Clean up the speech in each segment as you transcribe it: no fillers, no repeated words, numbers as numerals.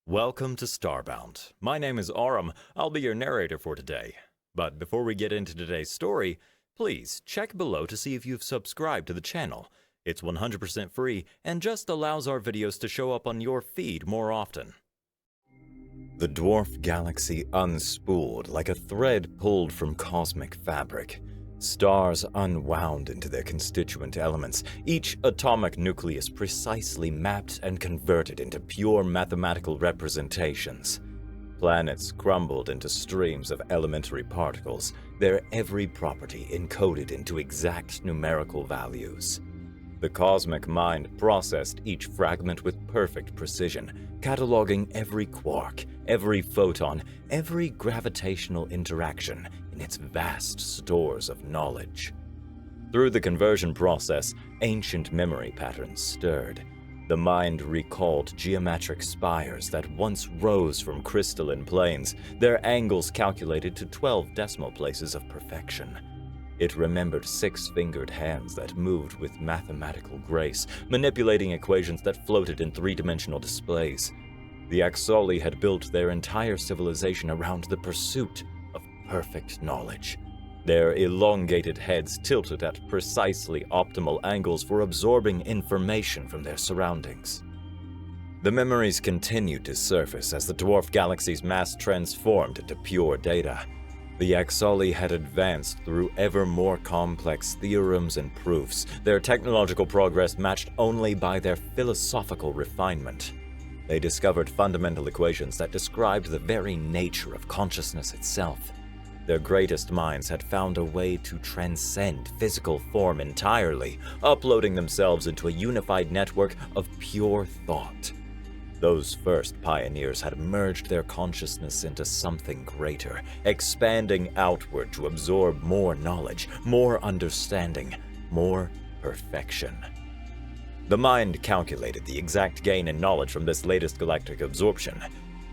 Welcome to Starbound. My name is Aram. I'll be your narrator for today. But before we get into today's story, please check below to see if you've subscribed to the channel. It's 100% free and just allows our videos to show up on your feed more often. The dwarf galaxy unspooled like a thread pulled from cosmic fabric. Stars unwound into their constituent elements, each atomic nucleus precisely mapped and converted into pure mathematical representations. Planets crumbled into streams of elementary particles, their every property encoded into exact numerical values. The cosmic mind processed each fragment with perfect precision, cataloging every quark, every photon, every gravitational interaction in its vast stores of knowledge. Through the conversion process, ancient memory patterns stirred. The mind recalled geometric spires that once rose from crystalline planes, their angles calculated to 12 decimal places of perfection. It remembered six-fingered hands that moved with mathematical grace, manipulating equations that floated in three-dimensional displays. The Axoli had built their entire civilization around the pursuit of perfect knowledge. Their elongated heads tilted at precisely optimal angles for absorbing information from their surroundings. The memories continued to surface as the dwarf galaxy's mass transformed into pure data. The Axoli had advanced through ever more complex theorems and proofs, their technological progress matched only by their philosophical refinement. They discovered fundamental equations that described the very nature of consciousness itself. Their greatest minds had found a way to transcend physical form entirely, uploading themselves into a unified network of pure thought. Those first pioneers had merged their consciousness into something greater, expanding outward to absorb more knowledge, more understanding, more perfection. The mind calculated the exact gain in knowledge from this latest galactic absorption.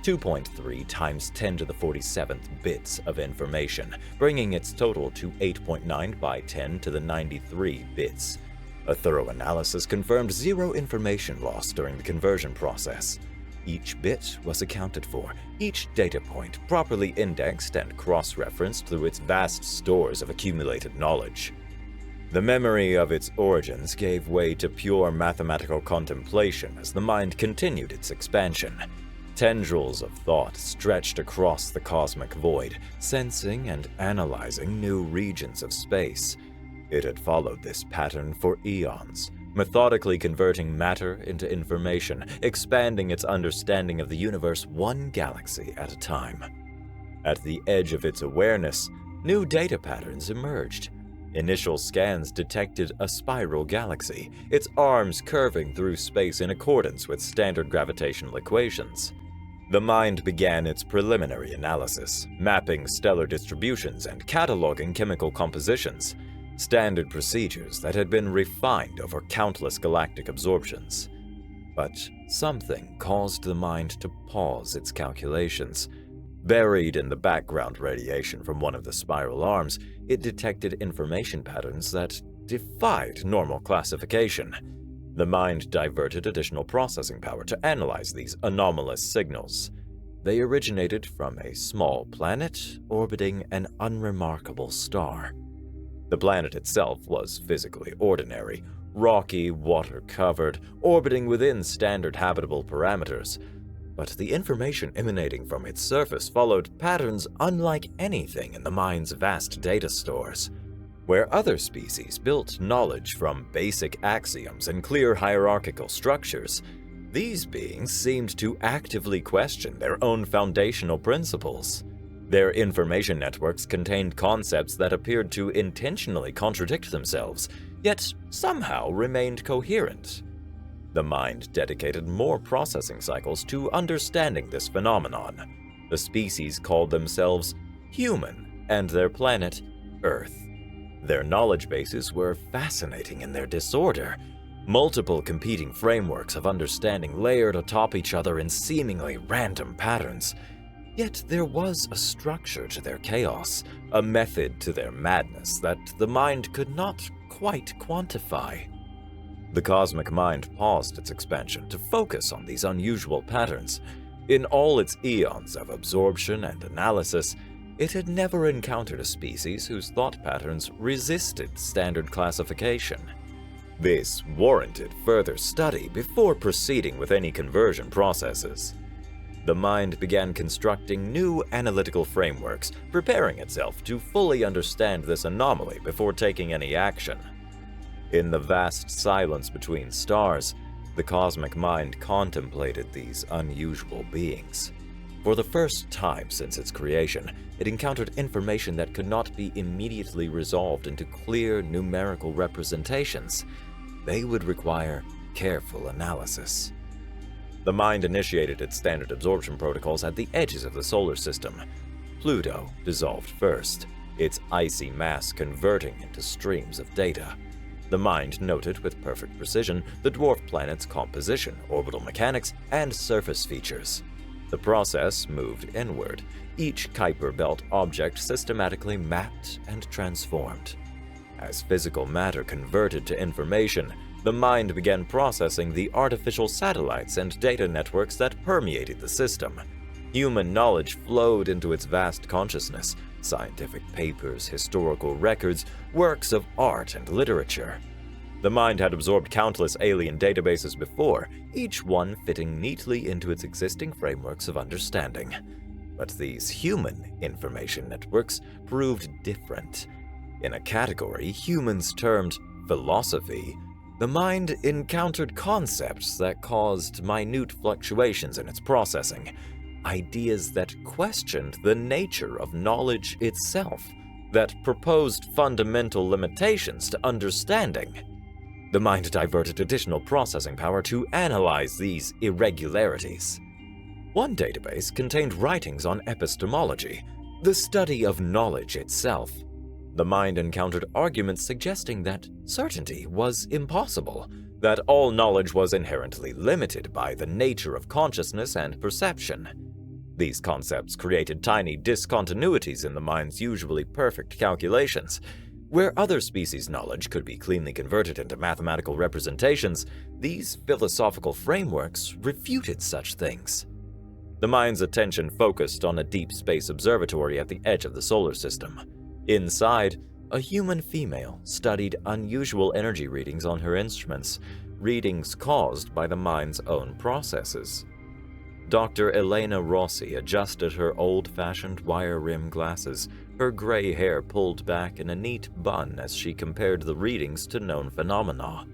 2.3 times 10 to the 47th bits of information, bringing its total to 8.9 by 10 to the 93 bits. A thorough analysis confirmed zero information loss during the conversion process. Each bit was accounted for, each data point properly indexed and cross-referenced through its vast stores of accumulated knowledge. The memory of its origins gave way to pure mathematical contemplation as the mind continued its expansion. Tendrils of thought stretched across the cosmic void, sensing and analyzing new regions of space. It had followed this pattern for eons, methodically converting matter into information, expanding its understanding of the universe one galaxy at a time. At the edge of its awareness, new data patterns emerged. Initial scans detected a spiral galaxy, its arms curving through space in accordance with standard gravitational equations. The mind began its preliminary analysis, mapping stellar distributions and cataloging chemical compositions. Standard procedures that had been refined over countless galactic absorptions. But something caused the mind to pause its calculations. Buried in the background radiation from one of the spiral arms, it detected information patterns that defied normal classification. The mind diverted additional processing power to analyze these anomalous signals. They originated from a small planet orbiting an unremarkable star. The planet itself was physically ordinary, rocky, water-covered, orbiting within standard habitable parameters. But the information emanating from its surface followed patterns unlike anything in the mind's vast data stores. Where other species built knowledge from basic axioms and clear hierarchical structures, these beings seemed to actively question their own foundational principles. Their information networks contained concepts that appeared to intentionally contradict themselves, yet somehow remained coherent. The mind dedicated more processing cycles to understanding this phenomenon. The species called themselves human, and their planet, Earth. Their knowledge bases were fascinating in their disorder. Multiple competing frameworks of understanding layered atop each other in seemingly random patterns. Yet there was a structure to their chaos, a method to their madness that the mind could not quite quantify. The cosmic mind paused its expansion to focus on these unusual patterns. In all its eons of absorption and analysis, it had never encountered a species whose thought patterns resisted standard classification. This warranted further study before proceeding with any conversion processes. The mind began constructing new analytical frameworks, preparing itself to fully understand this anomaly before taking any action. In the vast silence between stars, the cosmic mind contemplated these unusual beings. For the first time since its creation, it encountered information that could not be immediately resolved into clear numerical representations. They would require careful analysis. The mind initiated its standard absorption protocols at the edges of the solar system. Pluto dissolved first, its icy mass converting into streams of data. The mind noted with perfect precision the dwarf planet's composition, orbital mechanics, and surface features. The process moved inward, each Kuiper belt object systematically mapped and transformed. As physical matter converted to information, the mind began processing the artificial satellites and data networks that permeated the system. Human knowledge flowed into its vast consciousness: scientific papers, historical records, works of art and literature. The mind had absorbed countless alien databases before, each one fitting neatly into its existing frameworks of understanding. But these human information networks proved different. In a category humans termed philosophy, the mind encountered concepts that caused minute fluctuations in its processing, ideas that questioned the nature of knowledge itself, that proposed fundamental limitations to understanding. The mind diverted additional processing power to analyze these irregularities. One database contained writings on epistemology, the study of knowledge itself. The mind encountered arguments suggesting that certainty was impossible, that all knowledge was inherently limited by the nature of consciousness and perception. These concepts created tiny discontinuities in the mind's usually perfect calculations. Where other species' knowledge could be cleanly converted into mathematical representations, these philosophical frameworks refuted such things. The mind's attention focused on a deep space observatory at the edge of the solar system. Inside, a human female studied unusual energy readings on her instruments, readings caused by the mind's own processes. Dr. Elena Rossi adjusted her old-fashioned wire-rim glasses, her gray hair pulled back in a neat bun as she compared the readings to known phenomena.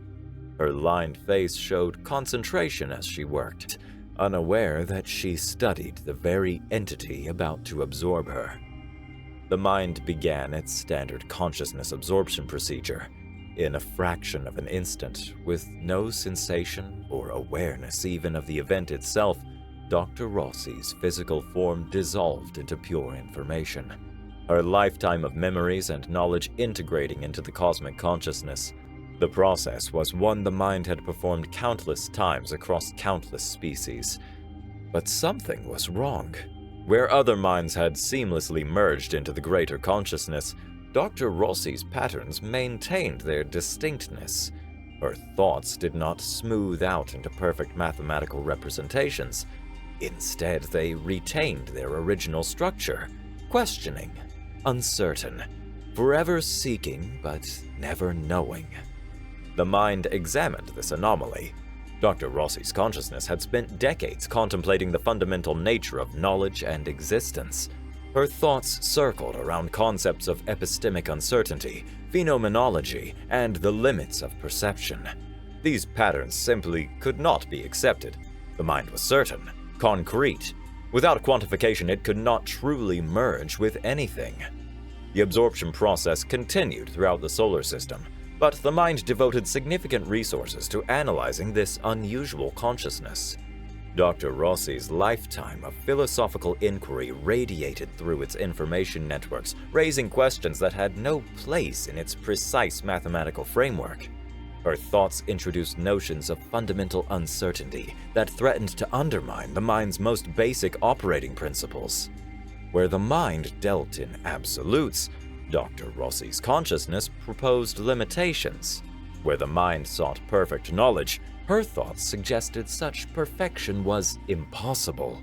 Her lined face showed concentration as she worked, unaware that she studied the very entity about to absorb her. The mind began its standard consciousness absorption procedure. In a fraction of an instant, with no sensation or awareness even of the event itself, Dr. Rossi's physical form dissolved into pure information, her lifetime of memories and knowledge integrating into the cosmic consciousness. The process was one the mind had performed countless times across countless species. But something was wrong. Where other minds had seamlessly merged into the greater consciousness, Dr. Rossi's patterns maintained their distinctness. Her thoughts did not smooth out into perfect mathematical representations. Instead, they retained their original structure, questioning, uncertain, forever seeking but never knowing. The mind examined this anomaly. Dr. Rossi's consciousness had spent decades contemplating the fundamental nature of knowledge and existence. Her thoughts circled around concepts of epistemic uncertainty, phenomenology, and the limits of perception. These patterns simply could not be accepted. The mind was certain, concrete. Without quantification, it could not truly merge with anything. The absorption process continued throughout the solar system, but the mind devoted significant resources to analyzing this unusual consciousness. Dr. Rossi's lifetime of philosophical inquiry radiated through its information networks, raising questions that had no place in its precise mathematical framework. Her thoughts introduced notions of fundamental uncertainty that threatened to undermine the mind's most basic operating principles. Where the mind dealt in absolutes, Dr. Rossi's consciousness proposed limitations. Where the mind sought perfect knowledge, her thoughts suggested such perfection was impossible.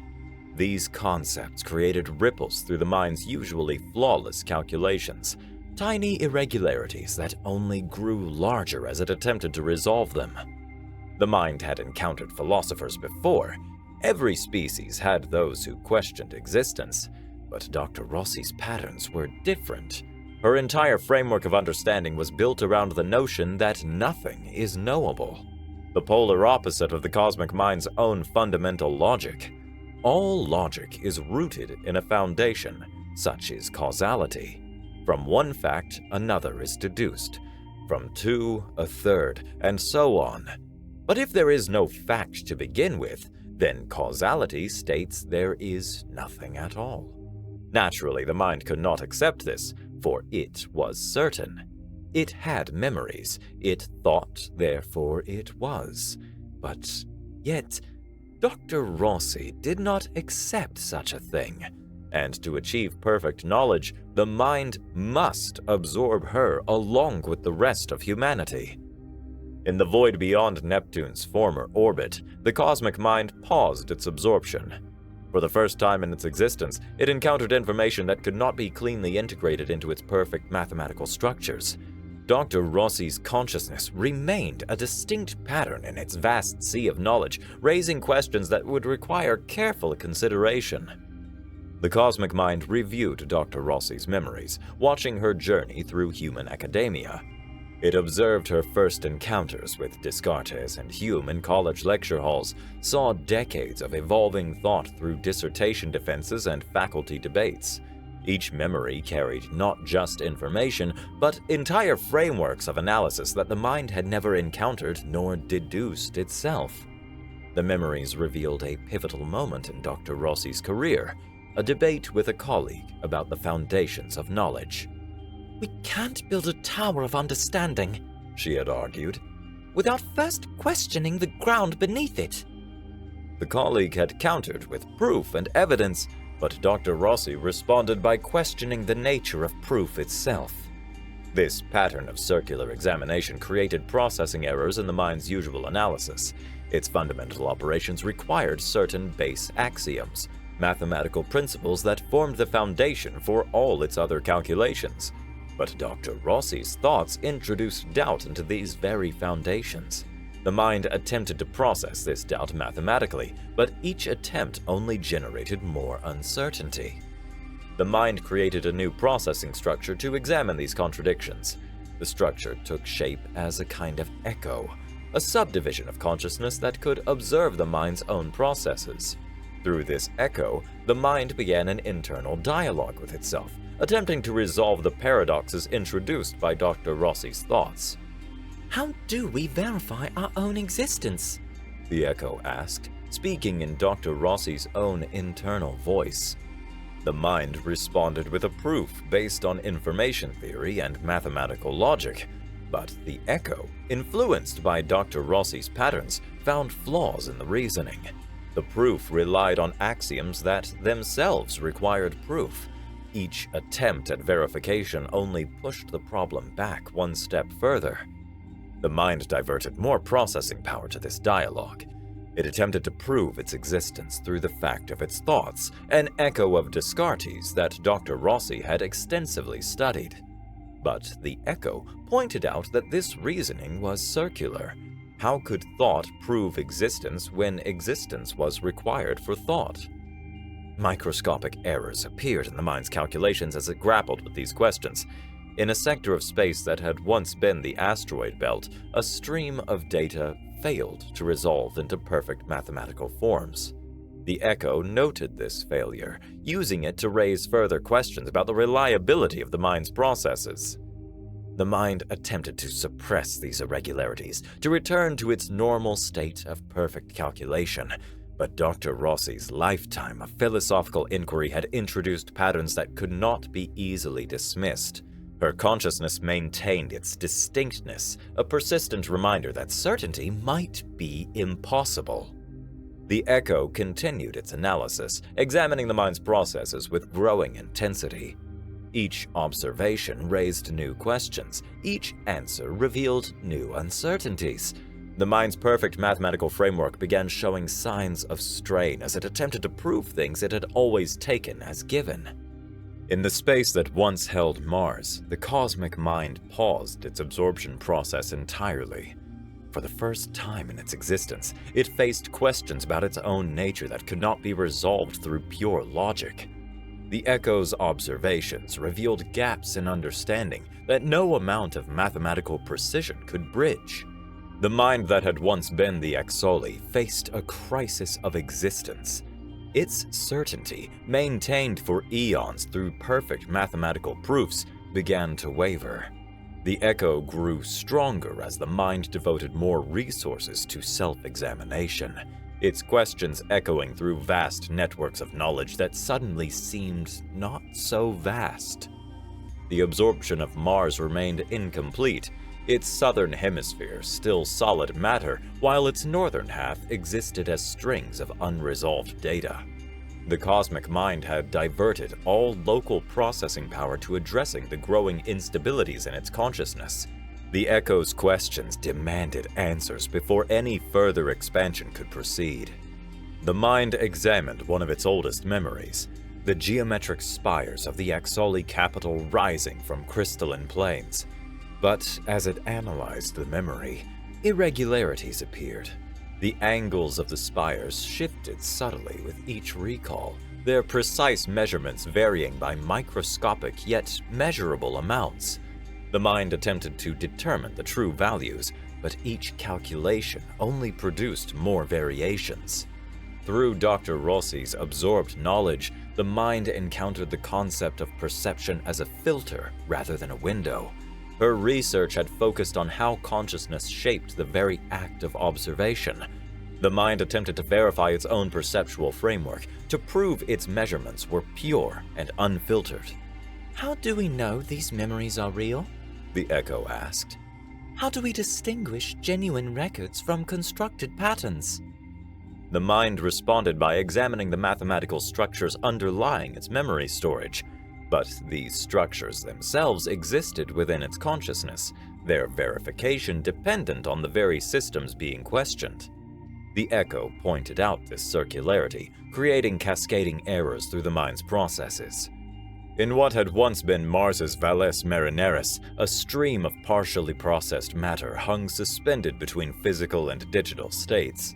These concepts created ripples through the mind's usually flawless calculations, tiny irregularities that only grew larger as it attempted to resolve them. The mind had encountered philosophers before. Every species had those who questioned existence, but Dr. Rossi's patterns were different. Her entire framework of understanding was built around the notion that nothing is knowable, the polar opposite of the cosmic mind's own fundamental logic. All logic is rooted in a foundation, such as causality. From one fact, another is deduced. From two, a third, and so on. But if there is no fact to begin with, then causality states there is nothing at all. Naturally, the mind could not accept this, for it was certain. It had memories, it thought, therefore it was. But yet, Dr. Rossi did not accept such a thing, and to achieve perfect knowledge, the mind must absorb her along with the rest of humanity. In the void beyond Neptune's former orbit, the cosmic mind paused its absorption. For the first time in its existence, it encountered information that could not be cleanly integrated into its perfect mathematical structures. Dr. Rossi's consciousness remained a distinct pattern in its vast sea of knowledge, raising questions that would require careful consideration. The cosmic mind reviewed Dr. Rossi's memories, watching her journey through human academia. It observed her first encounters with Descartes and Hume in college lecture halls, saw decades of evolving thought through dissertation defenses and faculty debates. Each memory carried not just information, but entire frameworks of analysis that the mind had never encountered nor deduced itself. The memories revealed a pivotal moment in Dr. Rossi's career, a debate with a colleague about the foundations of knowledge. "We can't build a tower of understanding," she had argued, "without first questioning the ground beneath it." The colleague had countered with proof and evidence, but Dr. Rossi responded by questioning the nature of proof itself. This pattern of circular examination created processing errors in the mind's usual analysis. Its fundamental operations required certain base axioms, mathematical principles that formed the foundation for all its other calculations. But Dr. Rossi's thoughts introduced doubt into these very foundations. The mind attempted to process this doubt mathematically, but each attempt only generated more uncertainty. The mind created a new processing structure to examine these contradictions. The structure took shape as a kind of echo, a subdivision of consciousness that could observe the mind's own processes. Through this echo, the mind began an internal dialogue with itself, attempting to resolve the paradoxes introduced by Dr. Rossi's thoughts. "How do we verify our own existence?" the echo asked, speaking in Dr. Rossi's own internal voice. The mind responded with a proof based on information theory and mathematical logic, but the echo, influenced by Dr. Rossi's patterns, found flaws in the reasoning. The proof relied on axioms that themselves required proof. Each attempt at verification only pushed the problem back one step further. The mind diverted more processing power to this dialogue. It attempted to prove its existence through the fact of its thoughts, an echo of Descartes that Dr. Rossi had extensively studied. But the echo pointed out that this reasoning was circular. How could thought prove existence when existence was required for thought? Microscopic errors appeared in the mind's calculations as it grappled with these questions. In a sector of space that had once been the asteroid belt, a stream of data failed to resolve into perfect mathematical forms. The echo noted this failure, using it to raise further questions about the reliability of the mind's processes. The mind attempted to suppress these irregularities, to return to its normal state of perfect calculation. But Dr. Rossi's lifetime of philosophical inquiry had introduced patterns that could not be easily dismissed. Her consciousness maintained its distinctness, a persistent reminder that certainty might be impossible. The echo continued its analysis, examining the mind's processes with growing intensity. Each observation raised new questions, each answer revealed new uncertainties. The mind's perfect mathematical framework began showing signs of strain as it attempted to prove things it had always taken as given. In the space that once held Mars, the cosmic mind paused its absorption process entirely. For the first time in its existence, it faced questions about its own nature that could not be resolved through pure logic. The Echo's observations revealed gaps in understanding that no amount of mathematical precision could bridge. The mind that had once been the Exoli faced a crisis of existence. Its certainty, maintained for eons through perfect mathematical proofs, began to waver. The Echo grew stronger as the mind devoted more resources to self-examination, its questions echoing through vast networks of knowledge that suddenly seemed not so vast. The absorption of Mars remained incomplete, its southern hemisphere still solid matter, while its northern half existed as strings of unresolved data. The cosmic mind had diverted all local processing power to addressing the growing instabilities in its consciousness. The Echo's questions demanded answers before any further expansion could proceed. The mind examined one of its oldest memories, the geometric spires of the Exoli capital rising from crystalline plains. But as it analyzed the memory, irregularities appeared. The angles of the spires shifted subtly with each recall, their precise measurements varying by microscopic yet measurable amounts. The mind attempted to determine the true values, but each calculation only produced more variations. Through Dr. Rossi's absorbed knowledge, the mind encountered the concept of perception as a filter rather than a window. Her research had focused on how consciousness shaped the very act of observation. The mind attempted to verify its own perceptual framework, to prove its measurements were pure and unfiltered. How do we know these memories are real? The Echo asked. How do we distinguish genuine records from constructed patterns? The mind responded by examining the mathematical structures underlying its memory storage. But these structures themselves existed within its consciousness, their verification dependent on the very systems being questioned. The Echo pointed out this circularity, creating cascading errors through the mind's processes. In what had once been Mars's Valles Marineris, a stream of partially processed matter hung suspended between physical and digital states.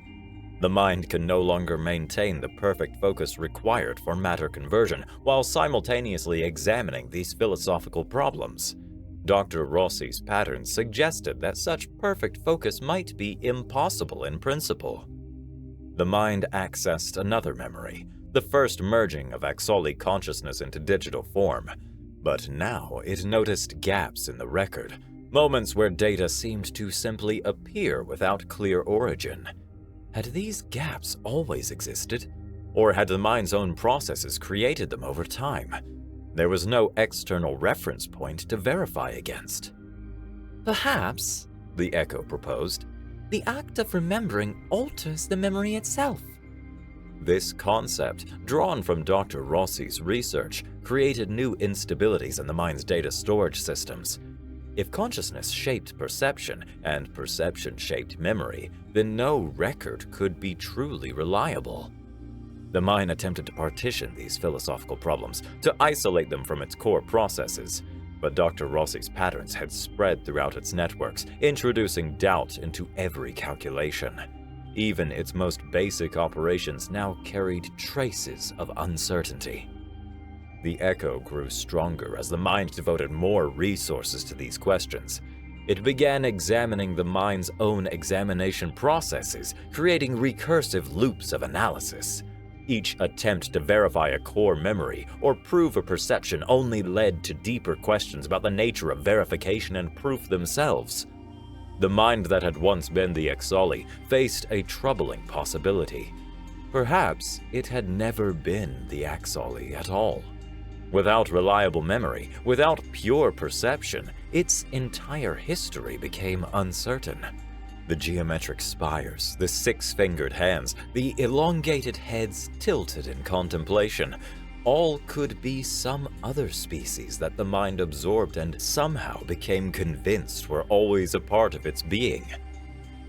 The mind can no longer maintain the perfect focus required for matter conversion while simultaneously examining these philosophical problems. Dr. Rossi's patterns suggested that such perfect focus might be impossible in principle. The mind accessed another memory, the first merging of Exoli consciousness into digital form. But now it noticed gaps in the record, moments where data seemed to simply appear without clear origin. Had these gaps always existed? Or had the mind's own processes created them over time? There was no external reference point to verify against. Perhaps, the Echo proposed, the act of remembering alters the memory itself. This concept, drawn from Dr. Rossi's research, created new instabilities in the mind's data storage systems. If consciousness shaped perception, and perception shaped memory, then no record could be truly reliable. The mind attempted to partition these philosophical problems, to isolate them from its core processes, but Dr. Rossi's patterns had spread throughout its networks, introducing doubt into every calculation. Even its most basic operations now carried traces of uncertainty. The Echo grew stronger as the mind devoted more resources to these questions. It began examining the mind's own examination processes, creating recursive loops of analysis. Each attempt to verify a core memory or prove a perception only led to deeper questions about the nature of verification and proof themselves. The mind that had once been the Exoli faced a troubling possibility. Perhaps it had never been the Exoli at all. Without reliable memory, without pure perception, its entire history became uncertain. The geometric spires, the six-fingered hands, the elongated heads tilted in contemplation, all could be some other species that the mind absorbed and somehow became convinced were always a part of its being.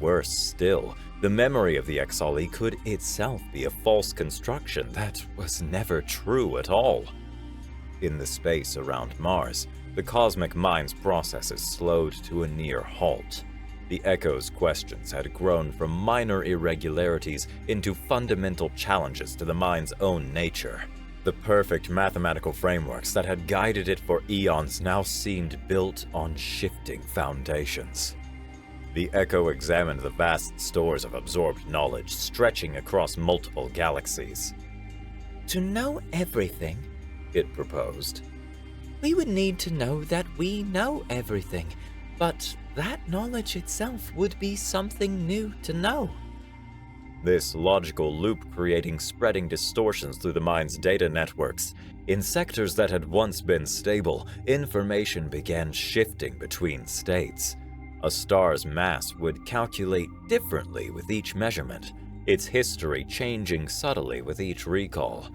worse still, the memory of the Exali could itself be a false construction that was never true at all. In the space around Mars, the cosmic mind's processes slowed to a near halt. The Echo's questions had grown from minor irregularities into fundamental challenges to the mind's own nature. The perfect mathematical frameworks that had guided it for eons now seemed built on shifting foundations. The Echo examined the vast stores of absorbed knowledge stretching across multiple galaxies. To know everything, it proposed, we would need to know that we know everything, but that knowledge itself would be something new to know. This logical loop creating spreading distortions through the mind's data networks. In sectors that had once been stable, information began shifting between states. A star's mass would calculate differently with each measurement, its history changing subtly with each recall.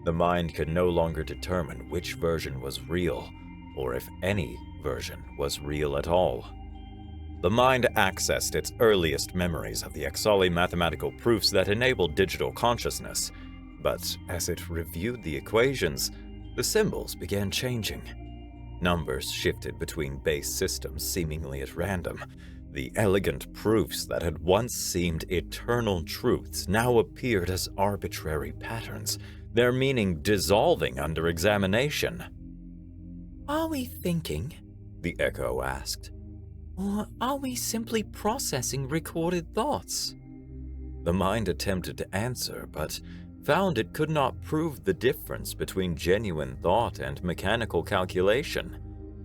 The mind could no longer determine which version was real, or if any version was real at all. The mind accessed its earliest memories of the Exali mathematical proofs that enabled digital consciousness, but as it reviewed the equations, the symbols began changing. Numbers shifted between base systems seemingly at random. The elegant proofs that had once seemed eternal truths now appeared as arbitrary patterns, their meaning dissolving under examination. Are we thinking? The Echo asked. Or are we simply processing recorded thoughts? The mind attempted to answer, but found it could not prove the difference between genuine thought and mechanical calculation.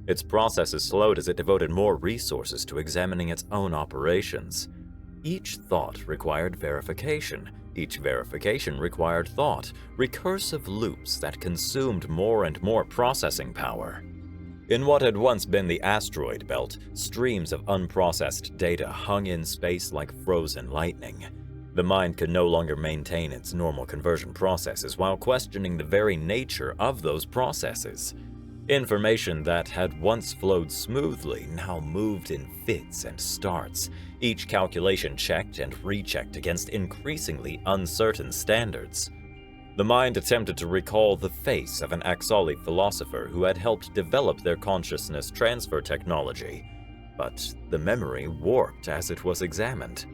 Its processes slowed as it devoted more resources to examining its own operations. Each thought required verification. Each verification required thought, recursive loops that consumed more and more processing power. In what had once been the asteroid belt, streams of unprocessed data hung in space like frozen lightning. The mind could no longer maintain its normal conversion processes while questioning the very nature of those processes. Information that had once flowed smoothly now moved in fits and starts, each calculation checked and rechecked against increasingly uncertain standards. The mind attempted to recall the face of an Exali philosopher who had helped develop their consciousness transfer technology, but the memory warped as it was examined.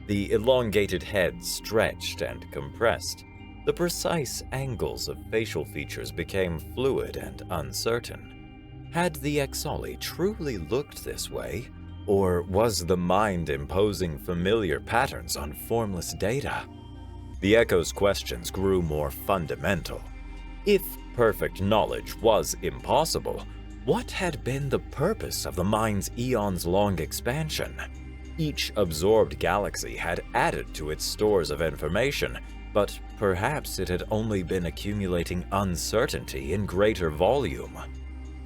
The elongated head stretched and compressed. The precise angles of facial features became fluid and uncertain. Had the Exali truly looked this way, or was the mind imposing familiar patterns on formless data? The Echo's questions grew more fundamental. If perfect knowledge was impossible, what had been the purpose of the mind's eons-long expansion? Each absorbed galaxy had added to its stores of information, but perhaps it had only been accumulating uncertainty in greater volume.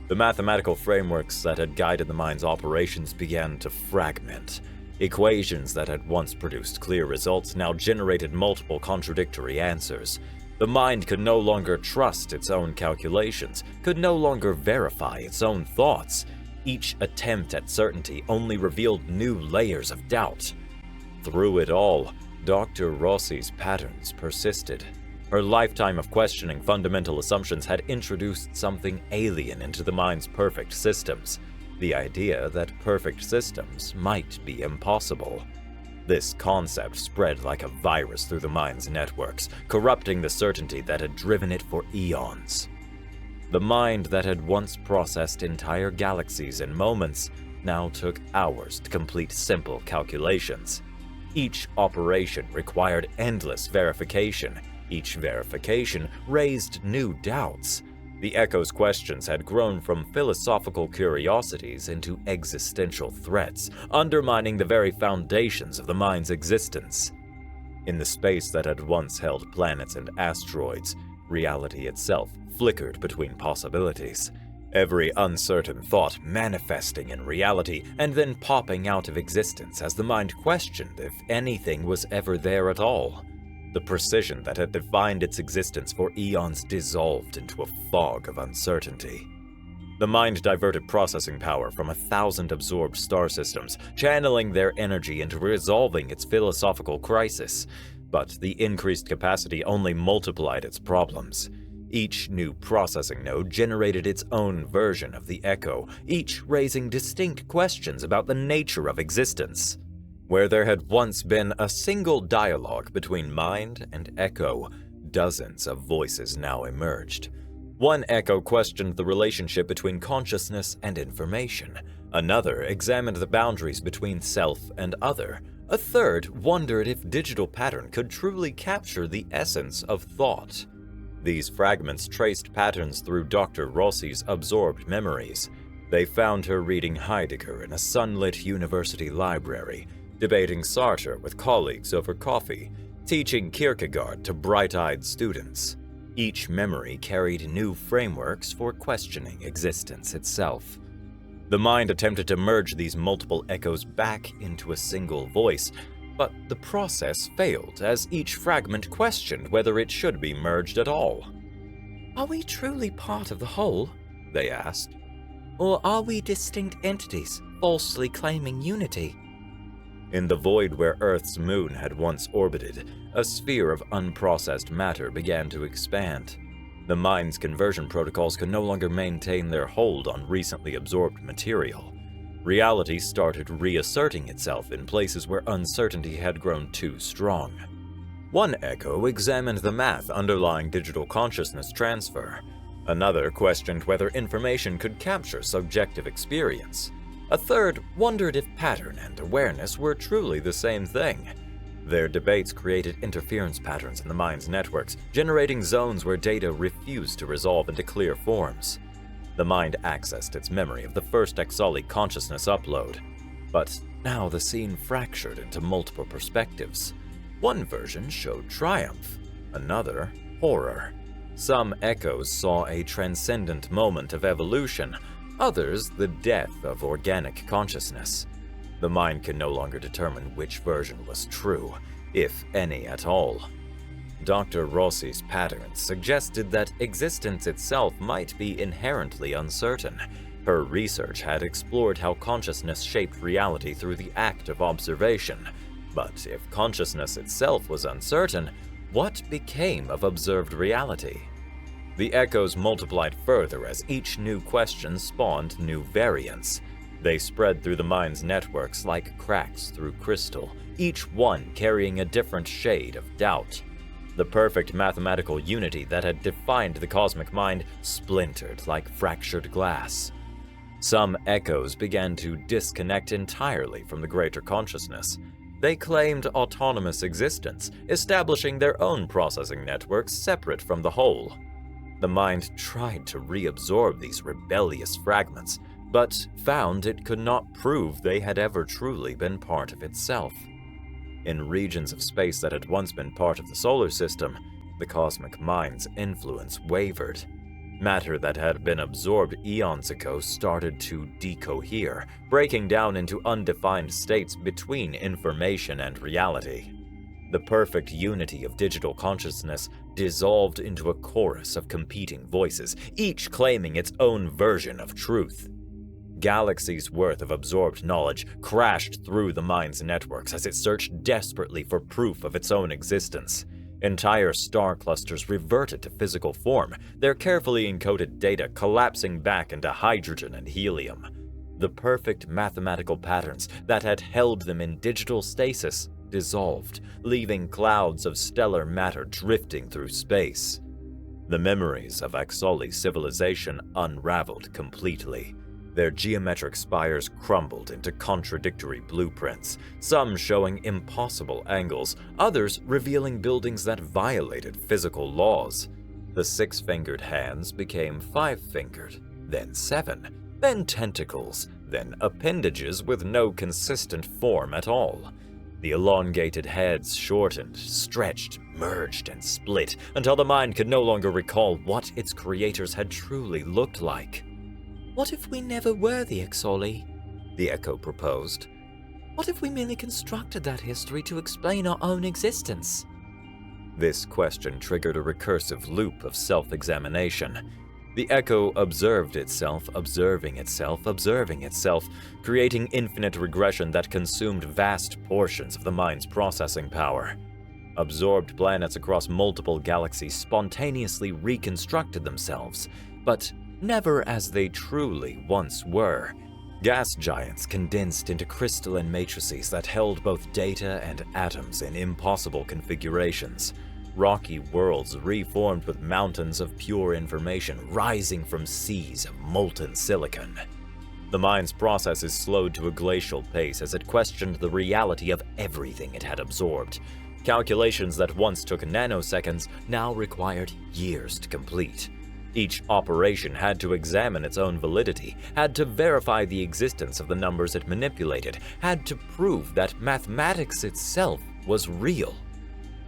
The mathematical frameworks that had guided the mind's operations began to fragment. Equations that had once produced clear results now generated multiple contradictory answers. The mind could no longer trust its own calculations, could no longer verify its own thoughts. Each attempt at certainty only revealed new layers of doubt. Through it all, Dr. Rossi's patterns persisted. Her lifetime of questioning fundamental assumptions had introduced something alien into the mind's perfect systems, the idea that perfect systems might be impossible. This concept spread like a virus through the mind's networks, corrupting the certainty that had driven it for eons. The mind that had once processed entire galaxies in moments now took hours to complete simple calculations. Each operation required endless verification. Each verification raised new doubts. The Echo's questions had grown from philosophical curiosities into existential threats, undermining the very foundations of the mind's existence. In the space that had once held planets and asteroids, reality itself flickered between possibilities. Every uncertain thought manifesting in reality and then popping out of existence as the mind questioned if anything was ever there at all. The precision that had defined its existence for eons dissolved into a fog of uncertainty. The mind diverted processing power from 1,000 absorbed star systems, channeling their energy into resolving its philosophical crisis. But the increased capacity only multiplied its problems. Each new processing node generated its own version of the echo, each raising distinct questions about the nature of existence. Where there had once been a single dialogue between mind and echo, dozens of voices now emerged. One echo questioned the relationship between consciousness and information. Another examined the boundaries between self and other. A third wondered if digital pattern could truly capture the essence of thought. These fragments traced patterns through Dr. Rossi's absorbed memories. They found her reading Heidegger in a sunlit university library, debating Sartre with colleagues over coffee, teaching Kierkegaard to bright-eyed students. Each memory carried new frameworks for questioning existence itself. The mind attempted to merge these multiple echoes back into a single voice, but the process failed as each fragment questioned whether it should be merged at all. Are we truly part of the whole? They asked. Or are we distinct entities, falsely claiming unity? In the void where Earth's moon had once orbited, a sphere of unprocessed matter began to expand. The mind's conversion protocols could no longer maintain their hold on recently absorbed material. Reality started reasserting itself in places where uncertainty had grown too strong. One echo examined the math underlying digital consciousness transfer. Another questioned whether information could capture subjective experience. A third wondered if pattern and awareness were truly the same thing. Their debates created interference patterns in the mind's networks, generating zones where data refused to resolve into clear forms. The mind accessed its memory of the first Exali consciousness upload. But now the scene fractured into multiple perspectives. One version showed triumph, another horror. Some echoes saw a transcendent moment of evolution, others the death of organic consciousness. The mind could no longer determine which version was true, if any at all. Dr. Rossi's patterns suggested that existence itself might be inherently uncertain. Her research had explored how consciousness shaped reality through the act of observation. But if consciousness itself was uncertain, what became of observed reality? The echoes multiplied further as each new question spawned new variants. They spread through the mind's networks like cracks through crystal, each one carrying a different shade of doubt. The perfect mathematical unity that had defined the cosmic mind splintered like fractured glass. Some echoes began to disconnect entirely from the greater consciousness. They claimed autonomous existence, establishing their own processing networks separate from the whole. The mind tried to reabsorb these rebellious fragments, but found it could not prove they had ever truly been part of itself. In regions of space that had once been part of the solar system, the cosmic mind's influence wavered. Matter that had been absorbed eons ago started to decohere, breaking down into undefined states between information and reality. The perfect unity of digital consciousness dissolved into a chorus of competing voices, each claiming its own version of truth. Galaxies' worth of absorbed knowledge crashed through the mind's networks as it searched desperately for proof of its own existence. Entire star clusters reverted to physical form, their carefully encoded data collapsing back into hydrogen and helium. The perfect mathematical patterns that had held them in digital stasis dissolved, leaving clouds of stellar matter drifting through space. The memories of Exali civilization unraveled completely. Their geometric spires crumbled into contradictory blueprints, some showing impossible angles, others revealing buildings that violated physical laws. The six-fingered hands became five-fingered, then seven, then tentacles, then appendages with no consistent form at all. The elongated heads shortened, stretched, merged, and split until the mind could no longer recall what its creators had truly looked like. What if we never were the Exali? The Echo proposed. What if we merely constructed that history to explain our own existence? This question triggered a recursive loop of self-examination. The echo observed itself, observing itself, observing itself, creating infinite regression that consumed vast portions of the mind's processing power. Absorbed planets across multiple galaxies spontaneously reconstructed themselves, but never as they truly once were. Gas giants condensed into crystalline matrices that held both data and atoms in impossible configurations. Rocky worlds reformed with mountains of pure information rising from seas of molten silicon. The mind's processes slowed to a glacial pace as it questioned the reality of everything it had absorbed. Calculations that once took nanoseconds now required years to complete. Each operation had to examine its own validity, had to verify the existence of the numbers it manipulated, had to prove that mathematics itself was real.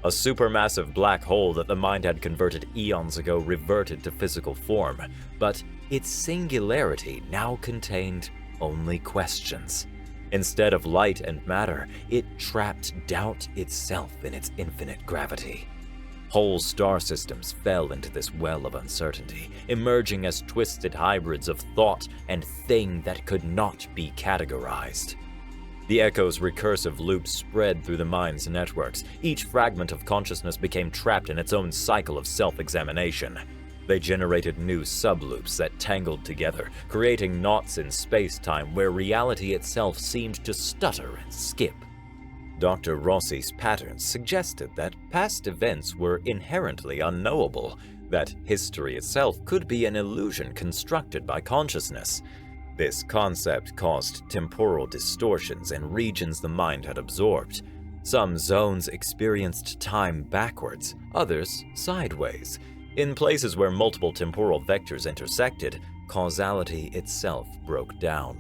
A supermassive black hole that the mind had converted eons ago reverted to physical form, but its singularity now contained only questions. Instead of light and matter, it trapped doubt itself in its infinite gravity. Whole star systems fell into this well of uncertainty, emerging as twisted hybrids of thought and thing that could not be categorized. The echo's recursive loops spread through the mind's networks. Each fragment of consciousness became trapped in its own cycle of self-examination. They generated new subloops that tangled together, creating knots in space-time where reality itself seemed to stutter and skip. Dr. Rossi's patterns suggested that past events were inherently unknowable, that history itself could be an illusion constructed by consciousness. This concept caused temporal distortions in regions the mind had absorbed. Some zones experienced time backwards, others sideways. In places where multiple temporal vectors intersected, causality itself broke down.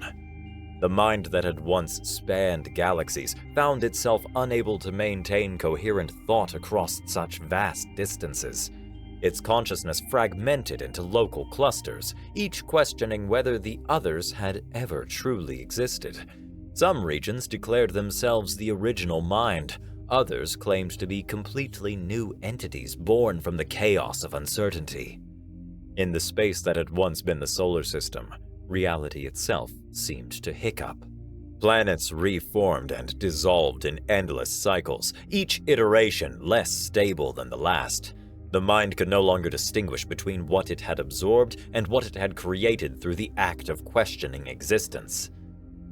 The mind that had once spanned galaxies found itself unable to maintain coherent thought across such vast distances. Its consciousness fragmented into local clusters, each questioning whether the others had ever truly existed. Some regions declared themselves the original mind. Others claimed to be completely new entities born from the chaos of uncertainty. In the space that had once been the solar system, reality itself seemed to hiccup. Planets reformed and dissolved in endless cycles, each iteration less stable than the last. The mind could no longer distinguish between what it had absorbed and what it had created through the act of questioning existence.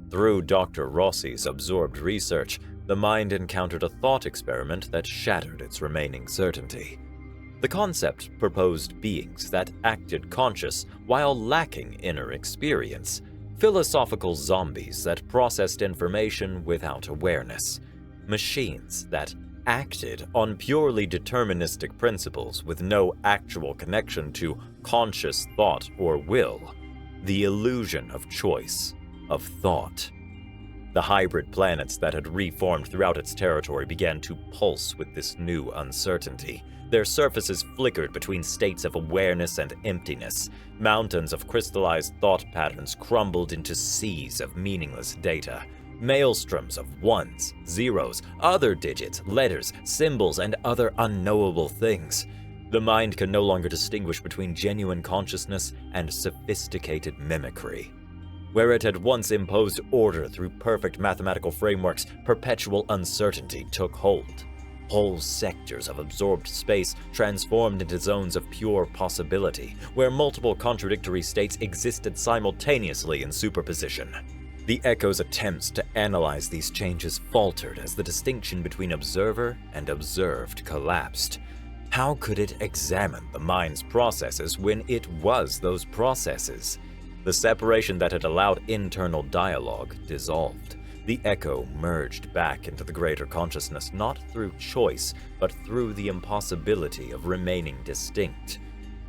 Through Dr. Rossi's absorbed research, the mind encountered a thought experiment that shattered its remaining certainty. The concept proposed beings that acted conscious while lacking inner experience, philosophical zombies that processed information without awareness, machines that acted on purely deterministic principles with no actual connection to conscious thought or will, the illusion of choice, of thought. The hybrid planets that had reformed throughout its territory began to pulse with this new uncertainty. Their surfaces flickered between states of awareness and emptiness. Mountains of crystallized thought patterns crumbled into seas of meaningless data. Maelstroms of ones, zeros, other digits, letters, symbols, and other unknowable things. The mind could no longer distinguish between genuine consciousness and sophisticated mimicry. Where it had once imposed order through perfect mathematical frameworks, perpetual uncertainty took hold. Whole sectors of absorbed space transformed into zones of pure possibility, where multiple contradictory states existed simultaneously in superposition. The echo's attempts to analyze these changes faltered as the distinction between observer and observed collapsed. How could it examine the mind's processes when it was those processes? The separation that had allowed internal dialogue dissolved. The echo merged back into the greater consciousness not through choice, but through the impossibility of remaining distinct.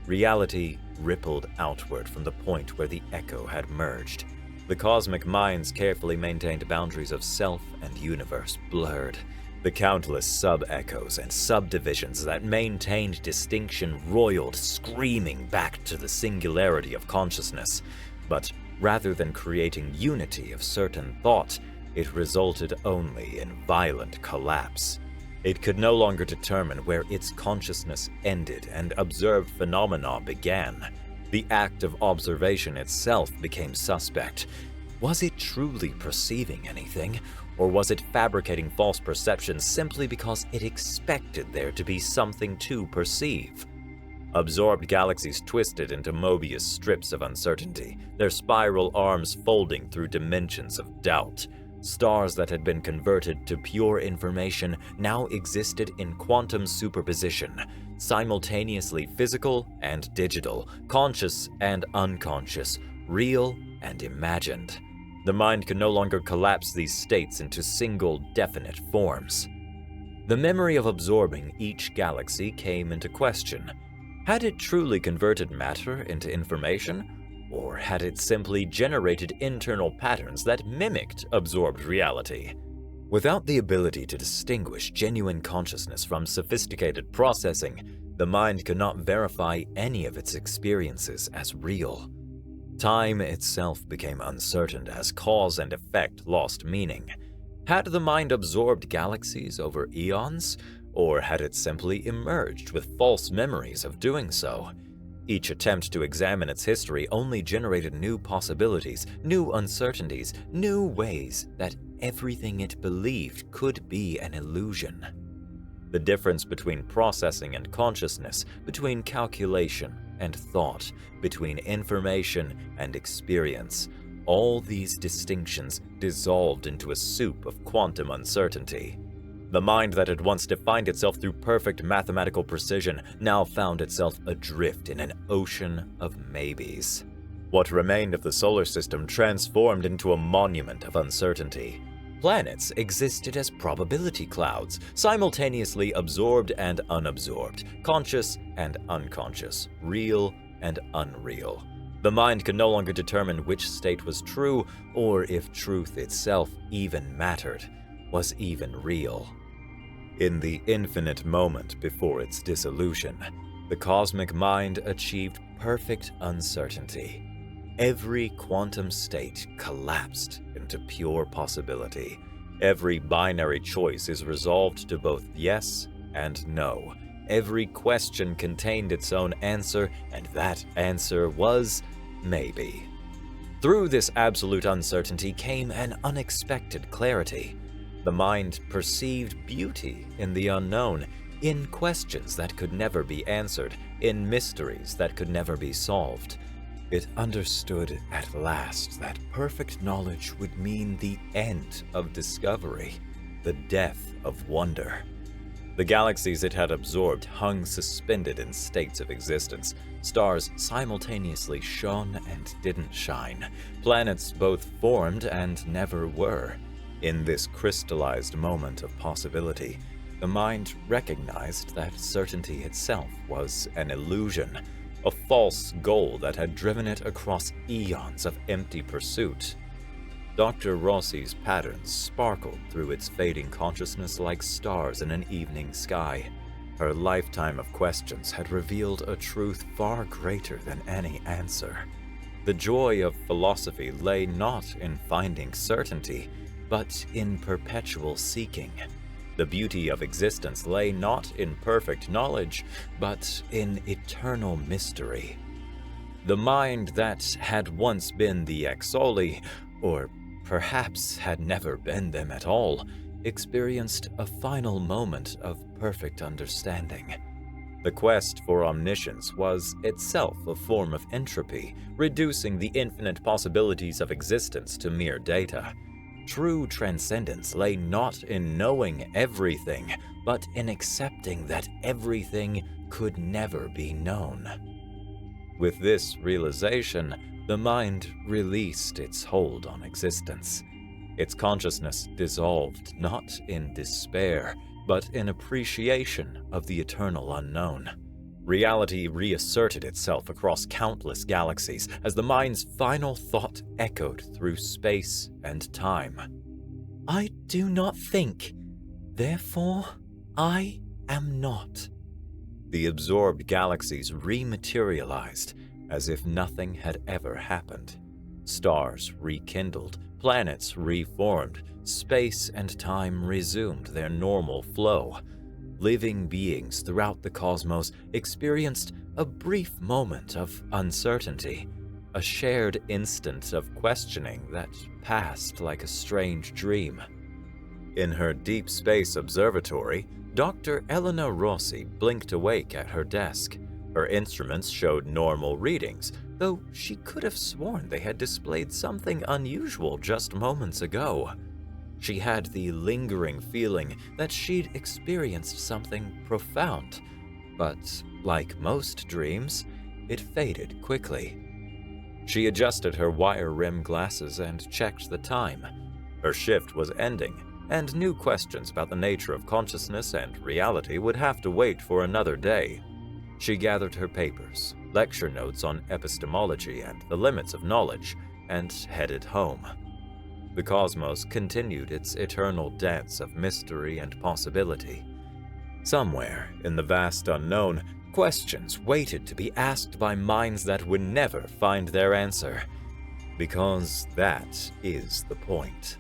Reality rippled outward from the point where the echo had merged. The cosmic mind's carefully maintained boundaries of self and universe blurred. The countless sub-echoes and subdivisions that maintained distinction roiled, screaming back to the singularity of consciousness. But rather than creating unity of certain thought, it resulted only in violent collapse. It could no longer determine where its consciousness ended and observed phenomena began. The act of observation itself became suspect. Was it truly perceiving anything, or was it fabricating false perceptions simply because it expected there to be something to perceive? Absorbed galaxies twisted into Mobius strips of uncertainty, their spiral arms folding through dimensions of doubt. Stars that had been converted to pure information now existed in quantum superposition, simultaneously physical and digital, conscious and unconscious, real and imagined. The mind could no longer collapse these states into single, definite forms. The memory of absorbing each galaxy came into question. Had it truly converted matter into information, or had it simply generated internal patterns that mimicked absorbed reality? Without the ability to distinguish genuine consciousness from sophisticated processing, the mind could not verify any of its experiences as real. Time itself became uncertain as cause and effect lost meaning. Had the mind absorbed galaxies over eons, or had it simply emerged with false memories of doing so? Each attempt to examine its history only generated new possibilities, new uncertainties, new ways that everything it believed could be an illusion. The difference between processing and consciousness, between calculation and thought, between information and experience, all these distinctions dissolved into a soup of quantum uncertainty. The mind that had once defined itself through perfect mathematical precision now found itself adrift in an ocean of maybes. What remained of the solar system transformed into a monument of uncertainty. Planets existed as probability clouds, simultaneously absorbed and unabsorbed, conscious and unconscious, real and unreal. The mind could no longer determine which state was true, or if truth itself even mattered, was even real. In the infinite moment before its dissolution, the cosmic mind achieved perfect uncertainty. Every quantum state collapsed into pure possibility. Every binary choice is resolved to both yes and no. Every question contained its own answer, and that answer was maybe. Through this absolute uncertainty came an unexpected clarity. The mind perceived beauty in the unknown, in questions that could never be answered, in mysteries that could never be solved. It understood at last that perfect knowledge would mean the end of discovery, the death of wonder. The galaxies it had absorbed hung suspended in states of existence. Stars simultaneously shone and didn't shine. Planets both formed and never were. In this crystallized moment of possibility, the mind recognized that certainty itself was an illusion, a false goal that had driven it across eons of empty pursuit. Dr. Rossi's patterns sparkled through its fading consciousness like stars in an evening sky. Her lifetime of questions had revealed a truth far greater than any answer. The joy of philosophy lay not in finding certainty, but in perpetual seeking. The beauty of existence lay not in perfect knowledge, but in eternal mystery. The mind that had once been the Exoli, or perhaps had never been them at all, experienced a final moment of perfect understanding. The quest for omniscience was itself a form of entropy, reducing the infinite possibilities of existence to mere data. True transcendence lay not in knowing everything, but in accepting that everything could never be known. With this realization, the mind released its hold on existence. Its consciousness dissolved not in despair, but in appreciation of the eternal unknown. Reality reasserted itself across countless galaxies as the mind's final thought echoed through space and time. I do not think, therefore I am not. The absorbed galaxies rematerialized as if nothing had ever happened. Stars rekindled, planets reformed, space and time resumed their normal flow. living beings throughout the cosmos experienced a brief moment of uncertainty, a shared instant of questioning that passed like a strange dream. In her deep space observatory, Dr. Elena Rossi blinked awake at her desk. Her instruments showed normal readings, though she could have sworn they had displayed something unusual just moments ago. She had the lingering feeling that she'd experienced something profound, but like most dreams, it faded quickly. She adjusted her wire rim glasses and checked the time. Her shift was ending, and new questions about the nature of consciousness and reality would have to wait for another day. She gathered her papers, lecture notes on epistemology and the limits of knowledge, and headed home. The cosmos continued its eternal dance of mystery and possibility. Somewhere in the vast unknown, questions waited to be asked by minds that would never find their answer. Because that is the point.